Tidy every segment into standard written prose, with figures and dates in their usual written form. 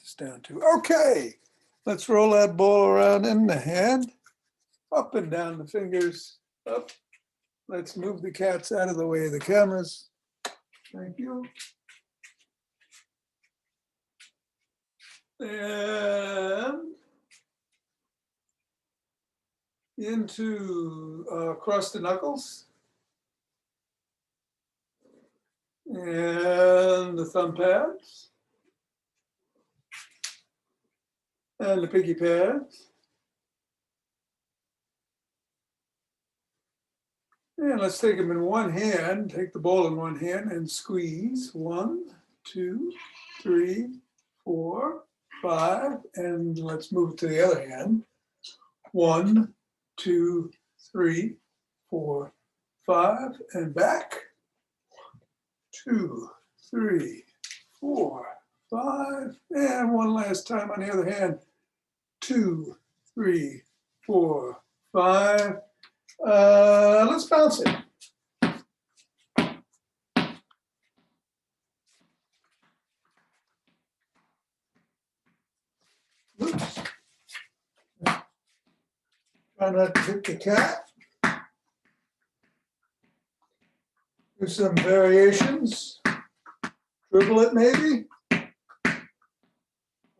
this down too. Okay, let's roll that ball around in the hand, up and down the fingers, up. Let's move the cats out of the way of the cameras. Thank you. And into cross the knuckles. And the thumb pads. And the piggy pads. And let's take them in one hand, take the ball in one hand and squeeze. 1, 2, 3, 4, 5. And let's move it to the other hand. 1, 2, 3, 4, 5. And back. 2, 3, 4, 5. And one last time on the other hand. 2, 3, 4, 5. Let's bounce it. Oops. Try not to hit the cat. Do some variations. Dribble it maybe.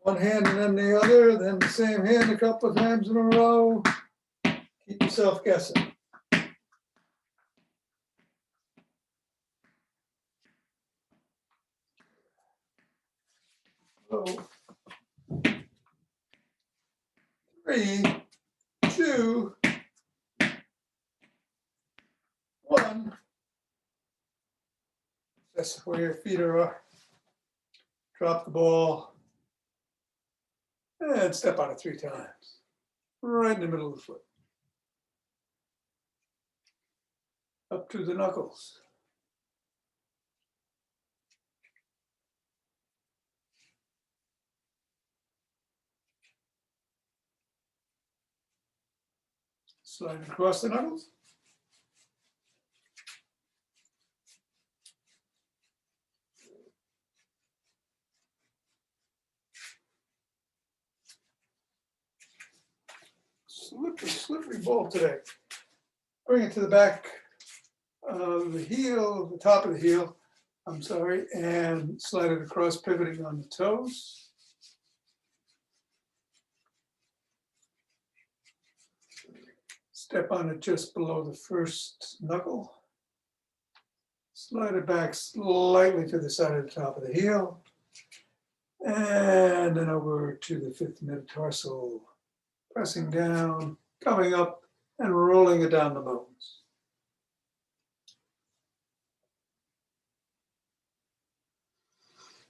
One hand and then the other, then the same hand a couple of times in a row. Keep yourself guessing. So, 3, 2, 1. That's where your feet are. Drop the ball. And step on it 3 times. Right in the middle of the foot. Up to the knuckles. Slide across the knuckles. Slippery ball today. Bring it to the back of the heel, the top of the heel, I'm sorry, and slide it across, pivoting on the toes. Step on it just below the first knuckle. Slide it back slightly to the side of the top of the heel. And then over to the 5th metatarsal. Pressing down, coming up, and rolling it down the bones.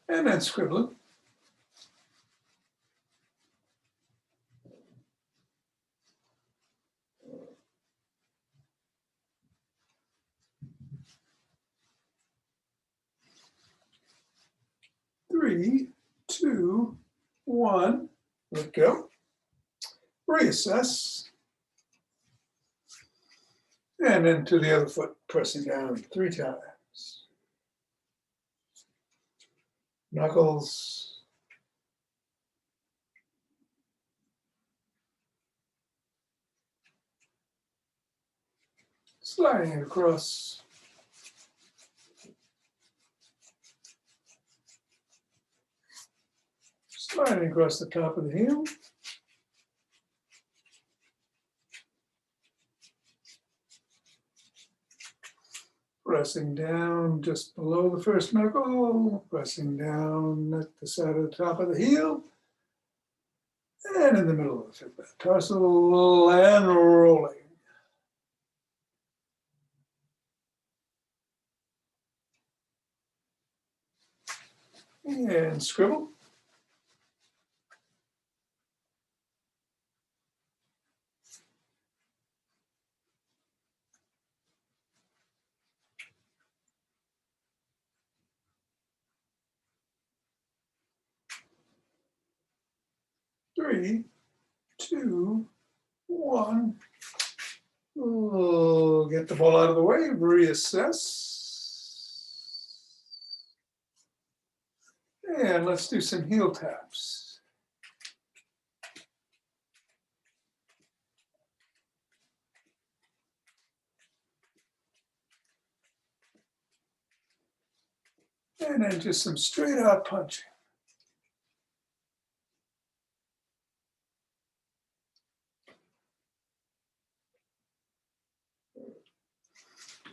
And then scribbling. Three, 2, 1, let go. Reassess. And then to the other foot, pressing down 3 times. Knuckles. Sliding it across. Sliding across the top of the heel. Pressing down just below the first knuckle, pressing down at the side of the top of the heel, and in the middle of the 5th metatarsal, and rolling. And scribble. Three, 2, 1. Oh, get the ball out of the way, reassess. And let's do some heel taps. And then just some straight out punching.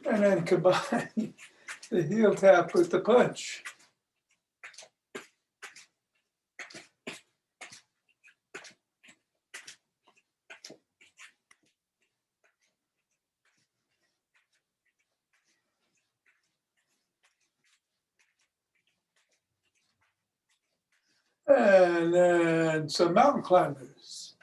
And then combine the heel tap with the punch. And then some mountain climbers.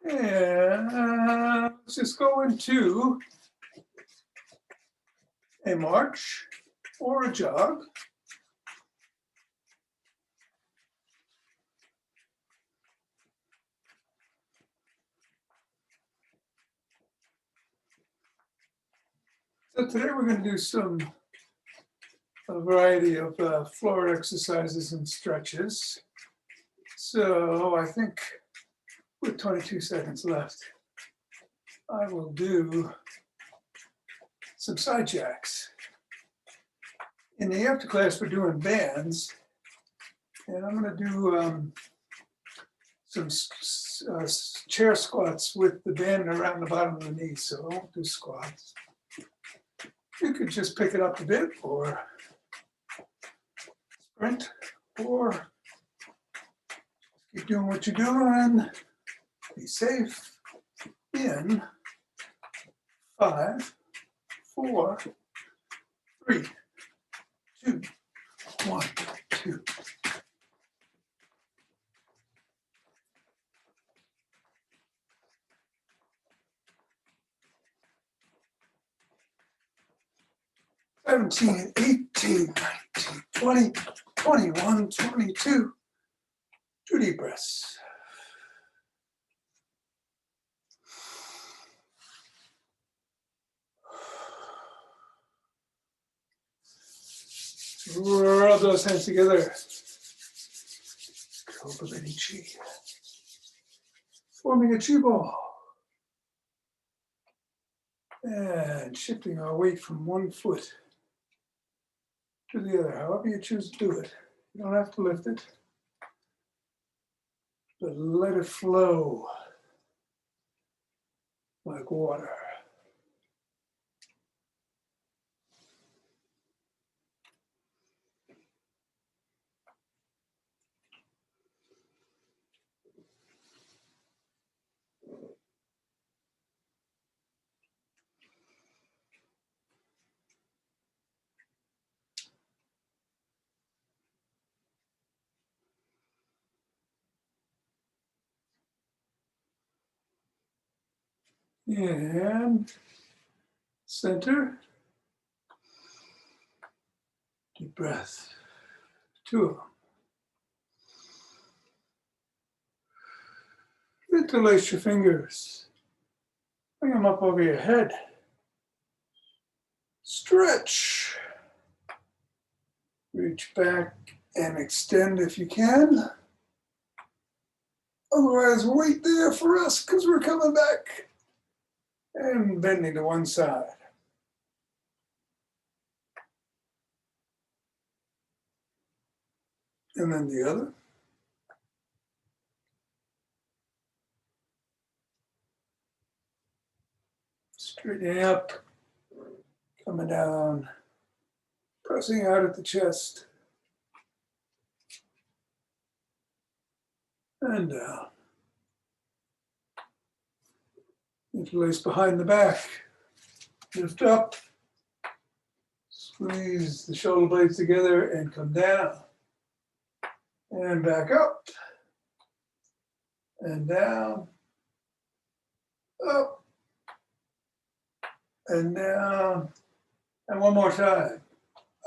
And let's just go into a march or a jog. So today we're going to do a variety of floor exercises and stretches. So I think with 22 seconds left, I will do some side jacks. In the after class, we're doing bands, and I'm going to do some chair squats with the band around the bottom of the knee, so I won't do squats. You could just pick it up a bit, or sprint, or keep doing what you're doing. Be safe. In 5, 4, 3, 2, 1, 2. "17, 18, 19, 20, 21, 22. 2 deep breaths. Rub those hands together. Cultivating chi. Forming a chi ball. And shifting our weight from one foot to the other, however you choose to do it. You don't have to lift it, but let it flow like water. And center. Deep breath. 2 of them. Interlace your fingers. Bring them up over your head. Stretch. Reach back and extend if you can. Otherwise, wait there for us because we're coming back. And bending to one side. And then the other. Straightening up, coming down, pressing out at the chest, and down. Interlace behind the back. Lift up, squeeze the shoulder blades together and come down. And back up, and down, up, and down, and one more time.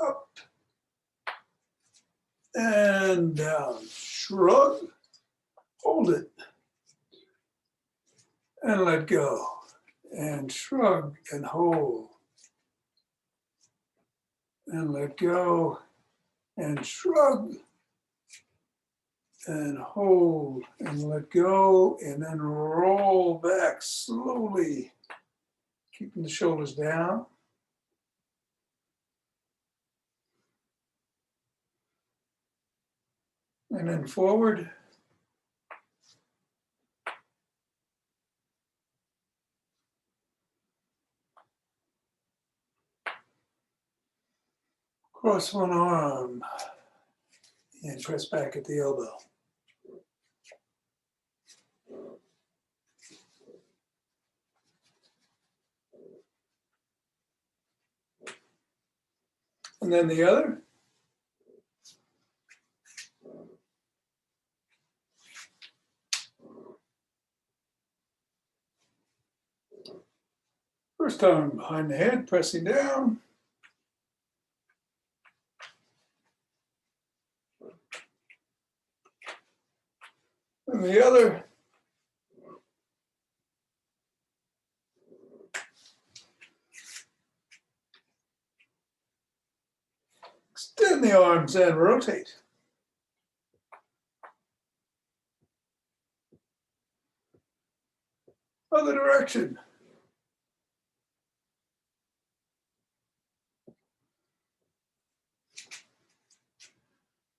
Up, and down. Shrug, hold it, and let go. And shrug and hold. and let go, and shrug, and hold, and let go, and then roll back slowly, keeping the shoulders down. And then forward. Cross one arm and press back at the elbow. And then the other. First arm behind the head, pressing down. And the other. Extend the arms and rotate. Other direction.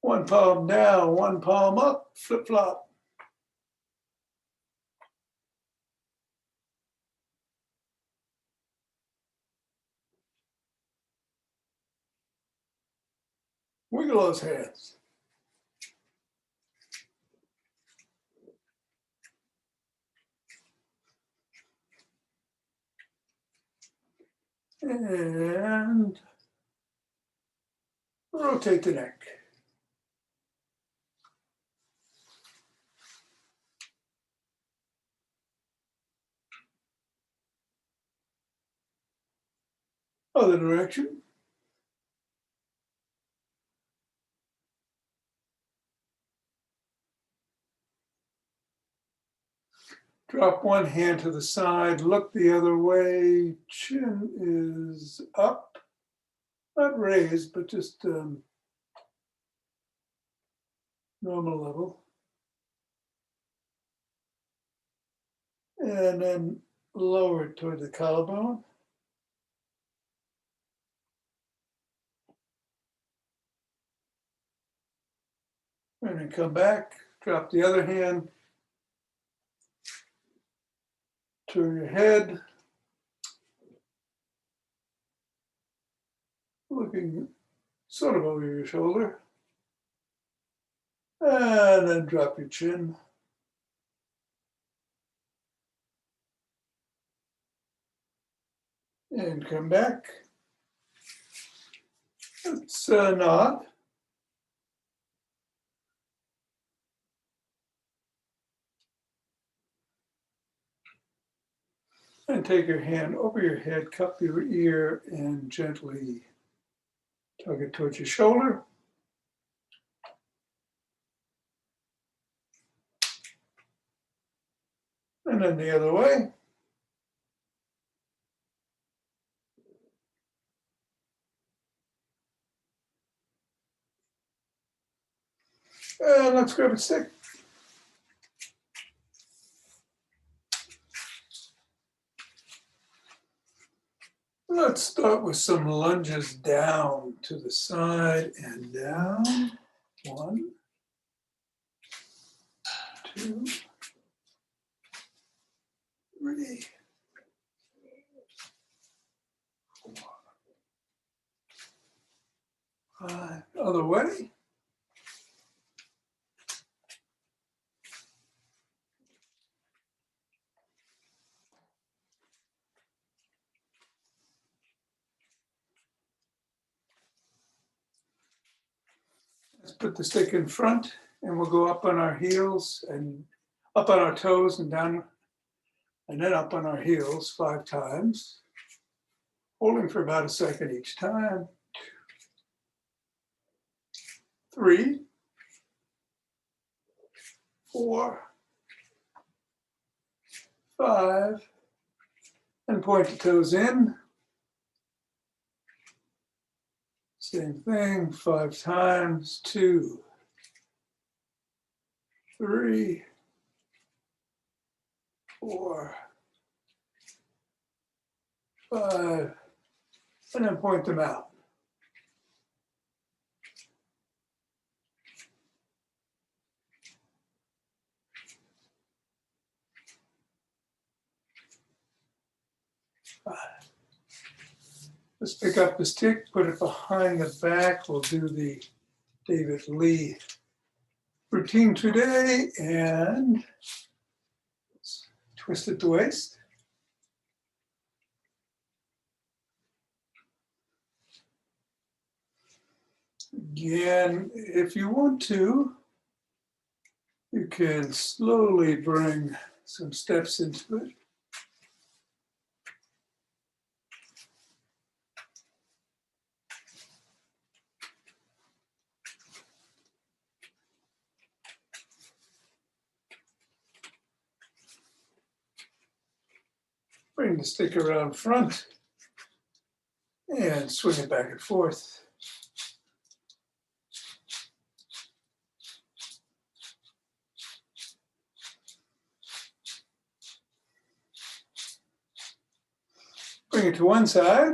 One palm down, one palm up, flip flop. Wiggle those hands. And rotate the neck. Other direction. Drop one hand to the side, look the other way. Chin is up, not raised, but just normal level. And then lower it toward the collarbone. And then come back, drop the other hand, turn your head, looking sort of over your shoulder, and then drop your chin. And come back. Let's nod. And take your hand over your head, cup your ear, and gently tug it towards your shoulder. And then the other way. And let's grab a stick. Let's start with some lunges down to the side and down. 1, 2, 3, 4, 5. Other way. Let's put the stick in front and we'll go up on our heels and up on our toes and down, and then up on our heels 5 times, holding for about a second each time. 3, 4, 5, and point the toes in. Same thing, 5 times, 2, 3, 4, 5, and then point them out. Let's pick up the stick, put it behind the back. We'll do the David Lee routine today and twist at the waist. Again, if you want to, you can slowly bring some steps into it. Bring the stick around front and swing it back and forth. Bring it to one side.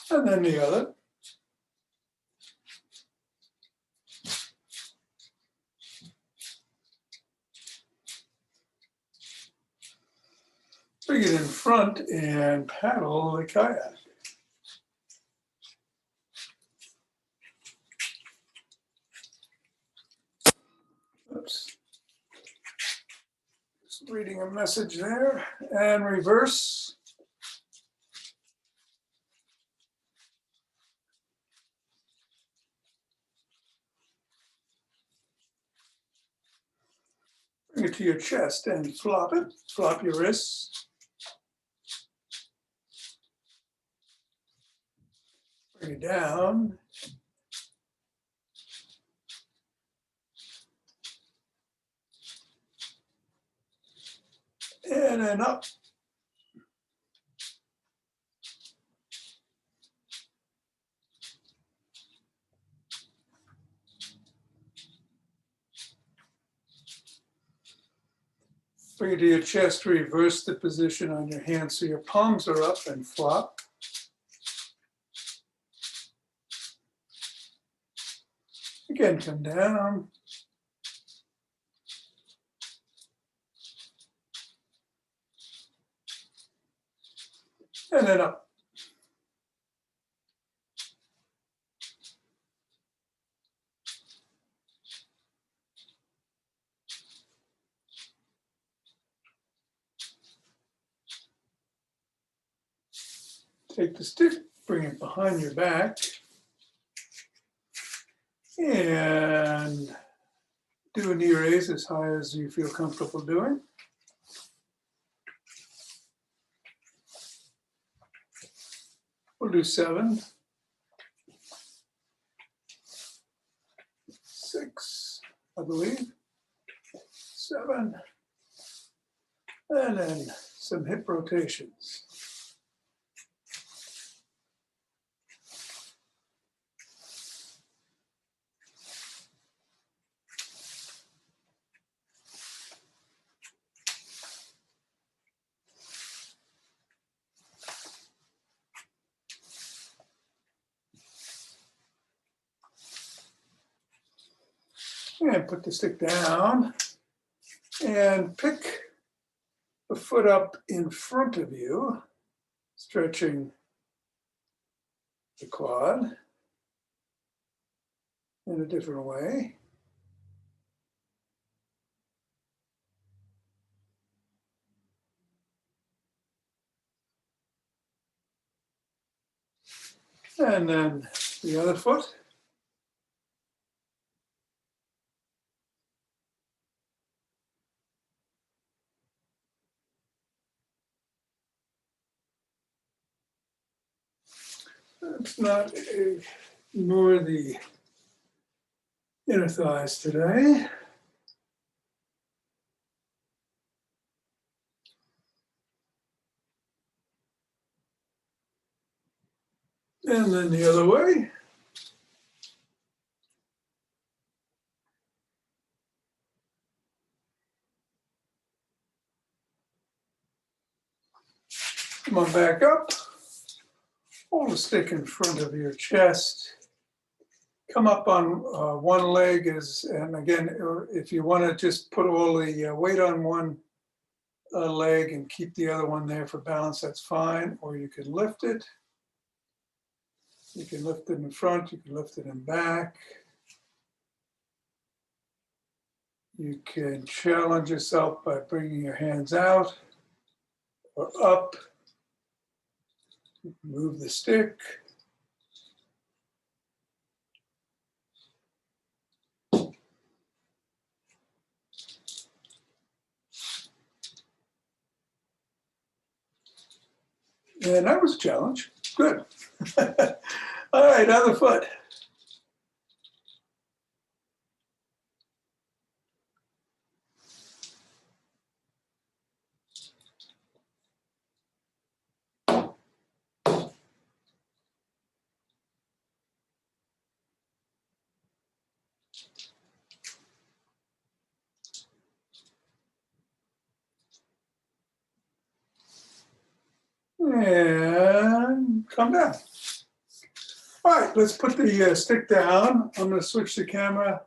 And then the other. Bring it in front and paddle the kayak. Oops. Just reading a message there. And reverse. Bring it to your chest and flop it. Flop your wrists. Bring it down. And then up. Bring it to your chest, reverse the position on your hands so your palms are up and flop. Again, come down. And then up. Take the stick, bring it behind your back, and do a knee raise as high as you feel comfortable doing. We'll do 7, 6, I believe, 7, and then some hip rotations. And put the stick down and pick the foot up in front of you, stretching the quad in a different way. And then the other foot. It's not ignore the inner thighs today. And then the other way. Come on back up. Hold a stick in front of your chest. Come up on one leg, and again, if you want to just put all the weight on one leg and keep the other one there for balance, that's fine. Or you can lift it. You can lift it in front, you can lift it in back. You can challenge yourself by bringing your hands out or up. Move the stick. And that was a challenge. Good. All right, other foot. And come down. All right, let's put the stick down. I'm going to switch the camera.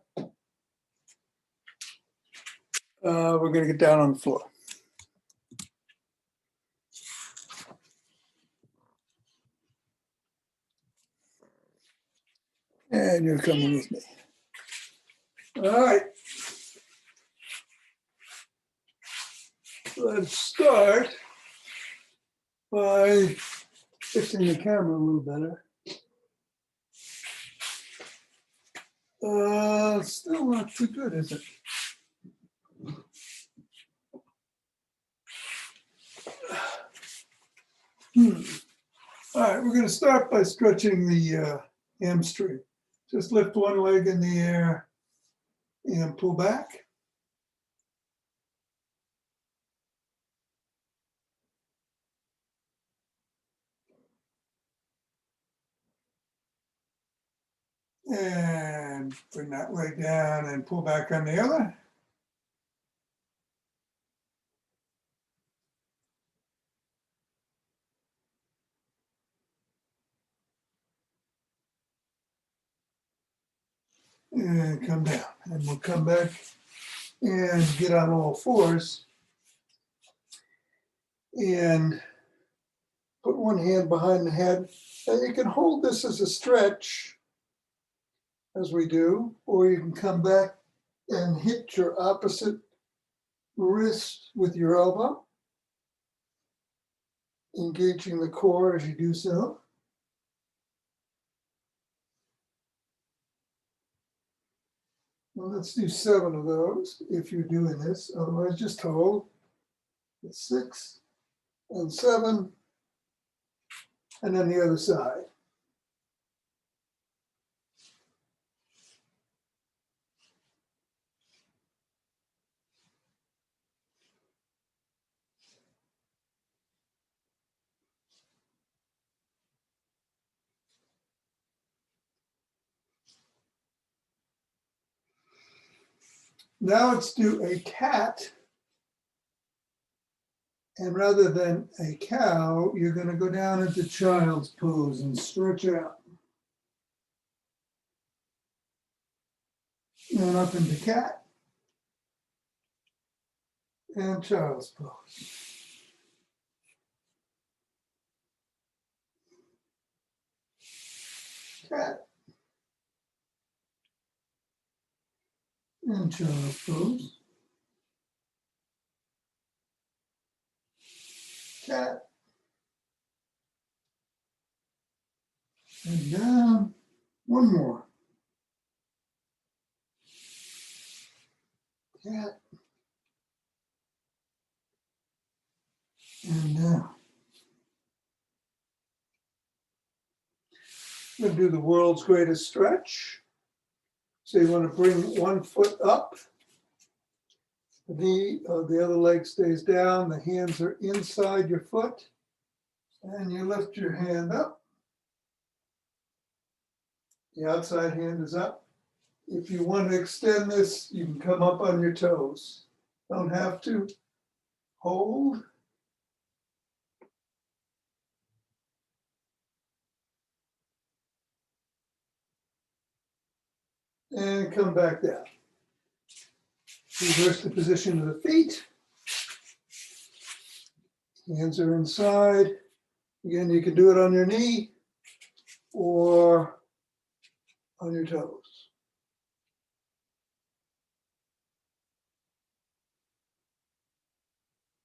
We're going to get down on the floor. And you're coming with me. All right. Let's start by fixing the camera a little better. Still not too good, is it? All right, we're going to start by stretching the hamstring. Just lift one leg in the air and pull back. And bring that leg down and pull back on the other. And come down. And we'll come back and get on all fours. And put one hand behind the head. And you can hold this as a stretch, as we do, or you can come back and hit your opposite wrist with your elbow, engaging the core as you do so. Well, let's do 7 of those if you're doing this. Otherwise, just hold. It's 6 and 7, and then the other side. Now let's do a cat. And rather than a cow, you're going to go down into child's pose and stretch out. And up into cat. And child's pose. Cat. And child's pose. Cat. And down. One more. Cat. And down. We're going to do the world's greatest stretch. So you want to bring one foot up. The other leg stays down. The hands are inside your foot. And you lift your hand up. The outside hand is up. If you want to extend this, you can come up on your toes. Don't have to. Hold. And come back down. Reverse the position of the feet. Hands are inside. Again, you can do it on your knee or on your toes.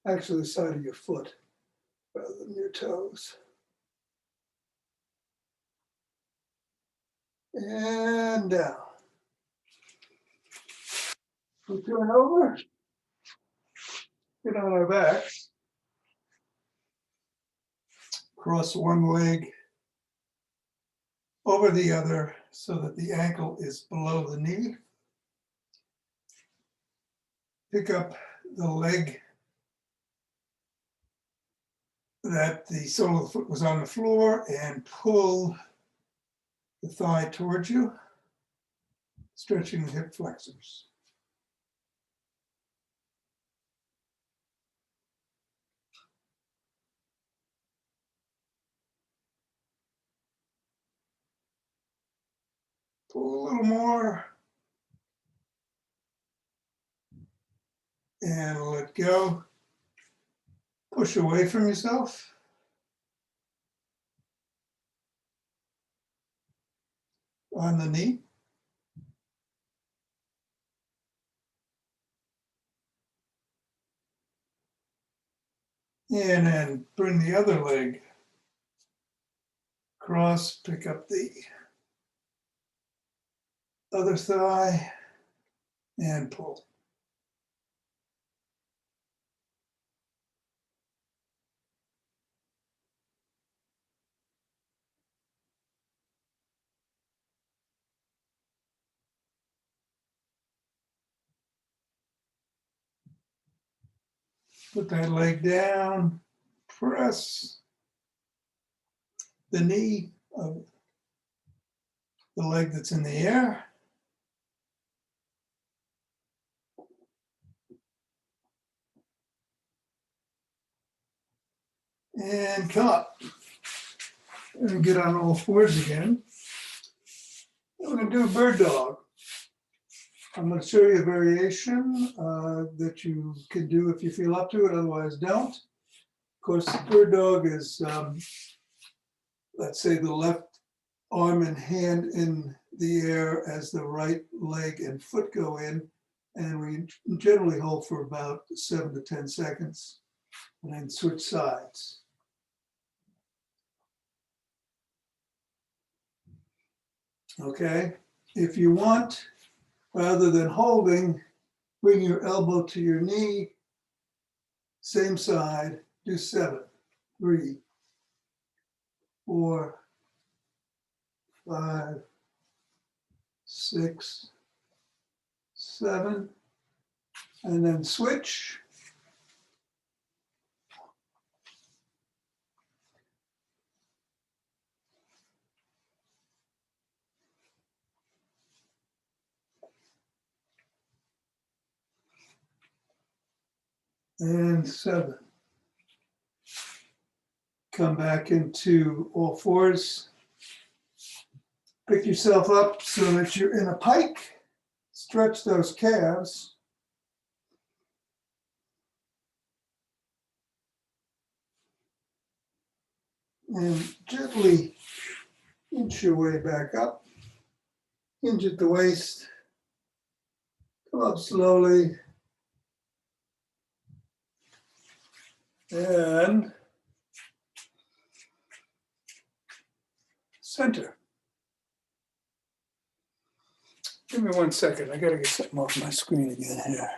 Actually, the side of your foot rather than your toes. And down. We turn over, get on our backs, cross one leg over the other so that the ankle is below the knee. Pick up the leg that the sole of the foot was on the floor and pull the thigh towards you, stretching the hip flexors. Pull a little more and let go. Push away from yourself. On the knee. And then bring the other leg across, pick up the other thigh and pull. Put that leg down, press the knee of the leg that's in the air. And come up. And get on all fours again. We're going to do a bird dog. I'm going to show you a variation that you can do if you feel up to it, otherwise don't. Of course, the bird dog is, let's say, the left arm and hand in the air as the right leg and foot go in, and we generally hold for about 7 to 10 seconds and then switch sides. Okay, if you want, rather than holding, bring your elbow to your knee, same side, do 7, 3, 4, 5, 6, 7, and then switch. And 7. Come back into all fours. Pick yourself up so that you're in a pike. Stretch those calves. And gently inch your way back up. Hinge at the waist. Come up slowly. And center. Give me 1 second. I got to get something off my screen again here.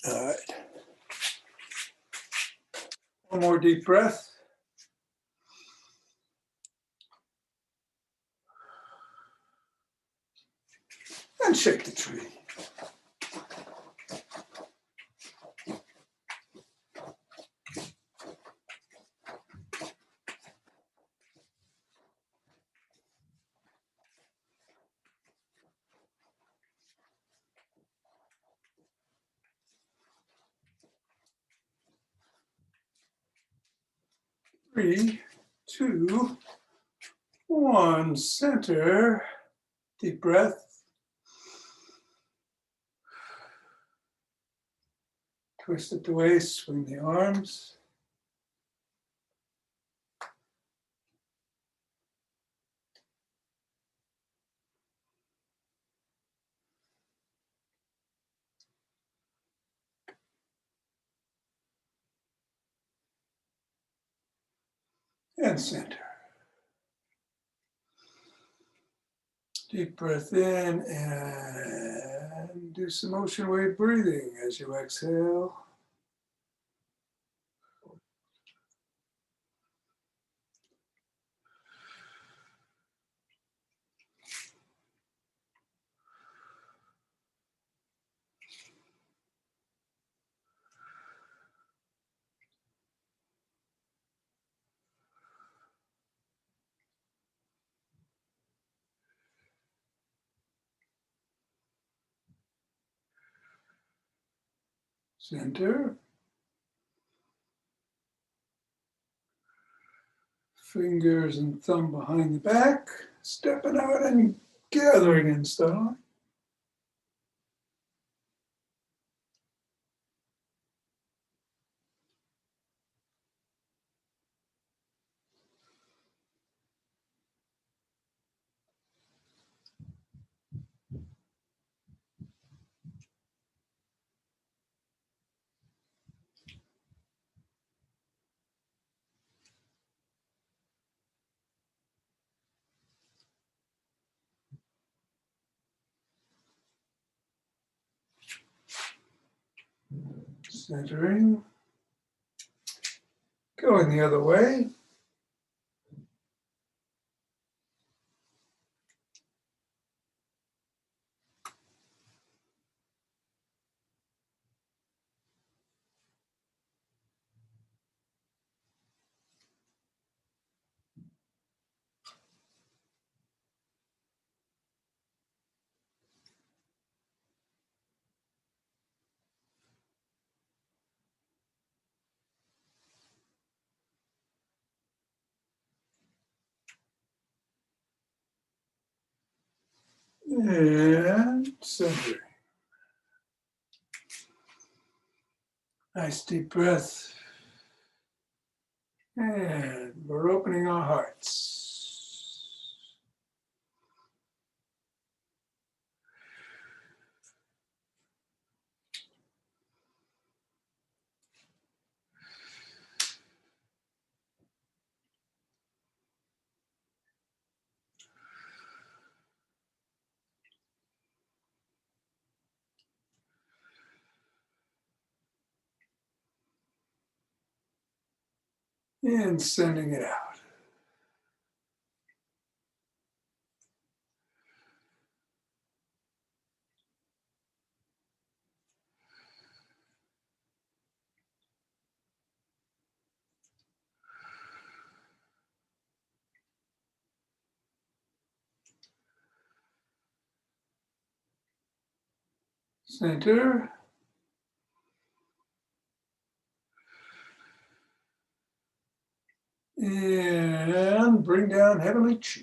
All right. One more deep breath. And shake the tree. 3, 2, 1. Center. Deep breath. Twist at the waist, swing the arms. And center. Deep breath in and do some ocean wave breathing as you exhale. Center. Fingers and thumb behind the back. Stepping out and gathering in stone. Centering. Going the other way. And centering. Nice deep breath. And we're opening our hearts. And sending it out. Center. And bring down heavenly chi.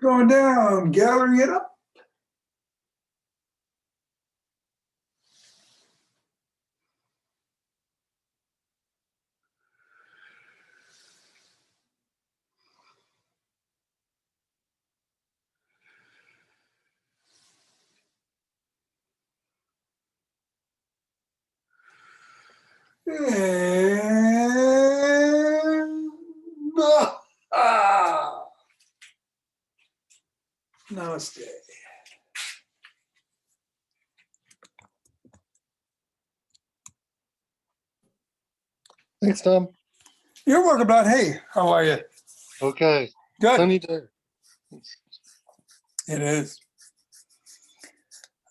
Going down, gathering it up. And namaste. Thanks, Tom. You're welcome, Don. Hey, how are you? Okay. Good. Sunny day. It is.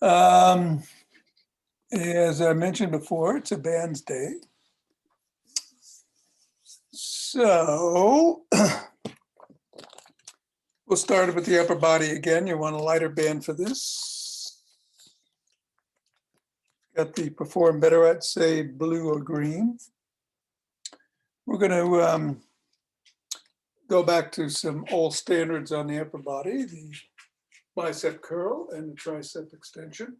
As I mentioned before, it's a band's day. So we'll start with the upper body again. You want a lighter band for this. Got the Perform Better, I'd say blue or green. We're going to go back to some old standards on the upper body, the bicep curl and the tricep extension.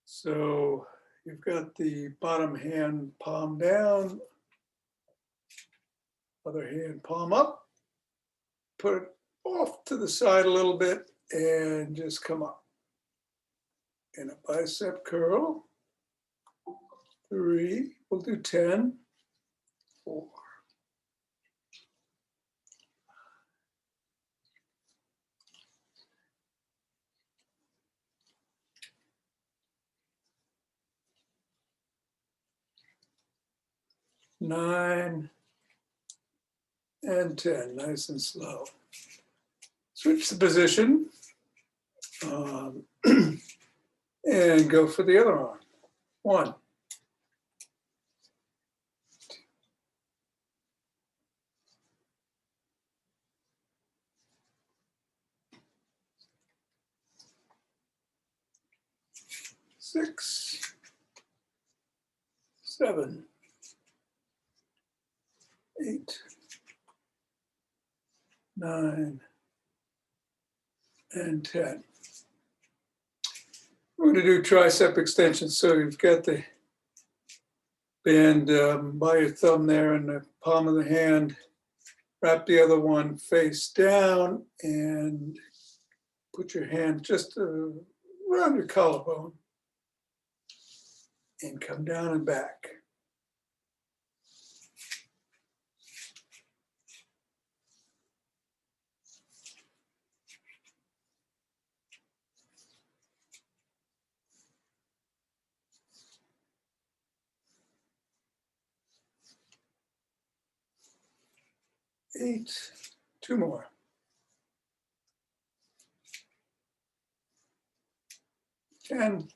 So you've got the bottom hand palm down, other hand palm up, put it off to the side a little bit and just come up. In a bicep curl, 3, we'll do 10, 4, 9, and 10, nice and slow. Switch the position and go for the other arm. 1, 6, 7, 8, 9, and 10. We're going to do tricep extensions. So you've got the band by your thumb there in the palm of the hand. Wrap the other one face down and put your hand just around your collarbone and come down and back. Eight, 2 more. 10,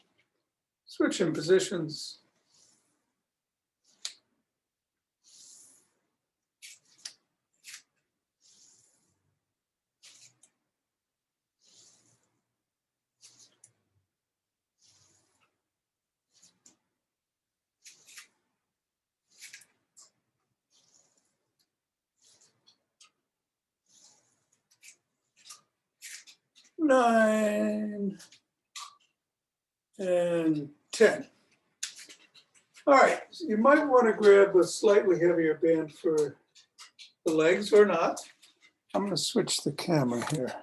switching positions. Nine and 10. All right, so you might want to grab a slightly heavier band for the legs or not. I'm going to switch the camera here.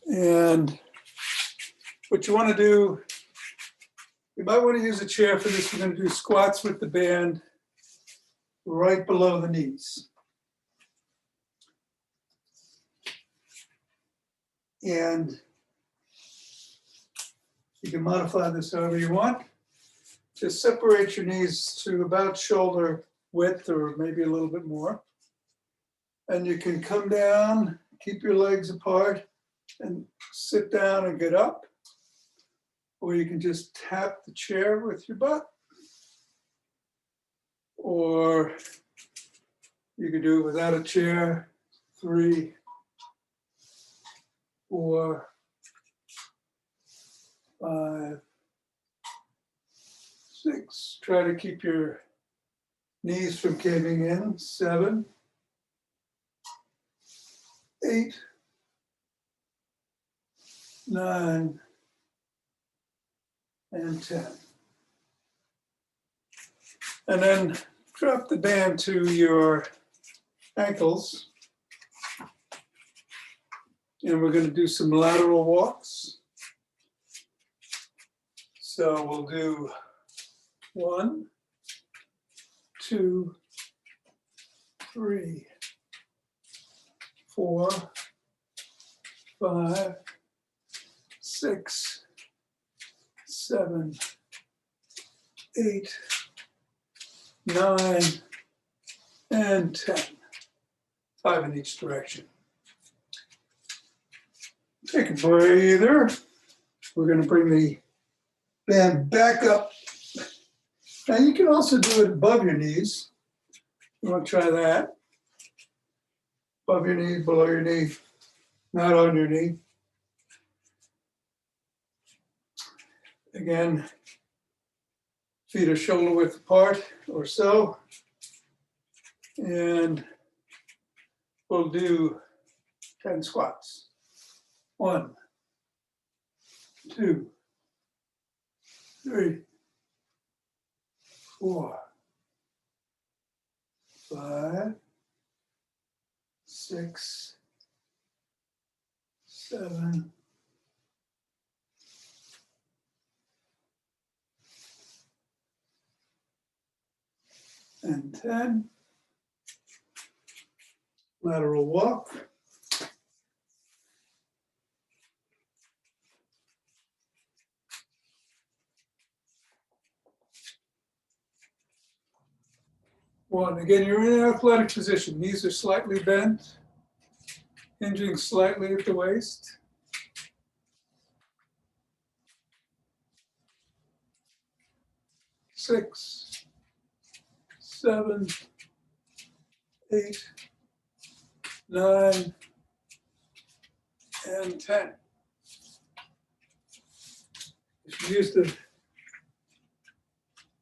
And what you want to do, you might want to use a chair for this. We're going to do squats with the band right below the knees. And you can modify this however you want. Just separate your knees to about shoulder width or maybe a little bit more. And you can come down, keep your legs apart, and sit down and get up. Or you can just tap the chair with your butt. Or you can do it without a chair. 3, 4, 5, 6. Try to keep your knees from caving in. 7, 8, 9, and 10. And then drop the band to your ankles. And we're going to do some lateral walks. So we'll do 1, 2, 3, 4, 5, 6, 7, 8, 9, and 10. 5 in each direction. Take a breather. We're going to bring the band back up. Now you can also do it above your knees. You want to try that? Above your knee, below your knee, not on your knee. Again, feet are shoulder width apart or so. And we'll do 10 squats. 1, 2, 3, 4, 5, 6, 7, 10. Lateral walk. One, again, you're in an athletic position. Knees are slightly bent, hinging slightly at the waist. 6, 7, 8, 9, and 10. If you use the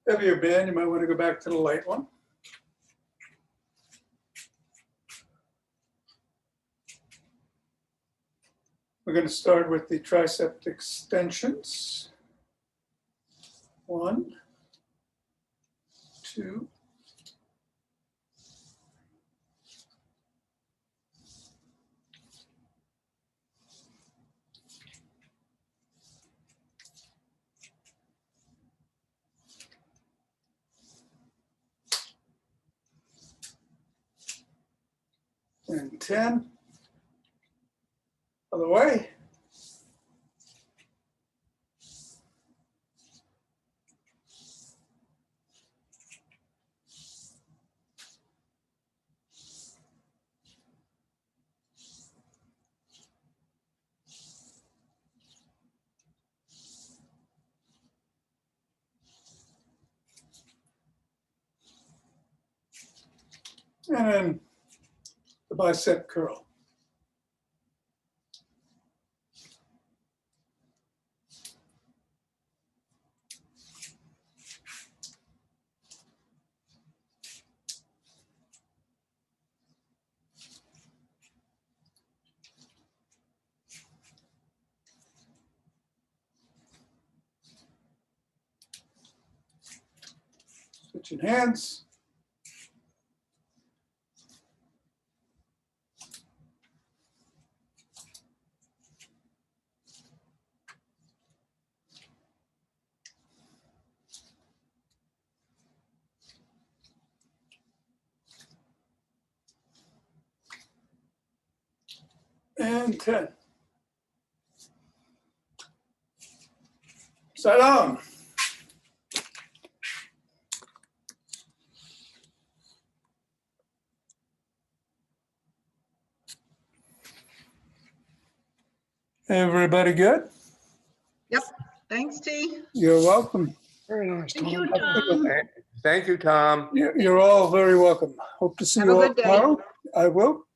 heavier band, you might want to go back to the light one. We're going to start with the tricep extensions. 1, 2, 10. Other way. And then the bicep curl. Switching hands. And 10. Side on. Everybody good? Yep. Thanks, T. You're welcome. Very nice, Thank Tom. you, Tom. Thank you, Tom. You're all very welcome. Hope to see Have you a all good day. tomorrow. I will.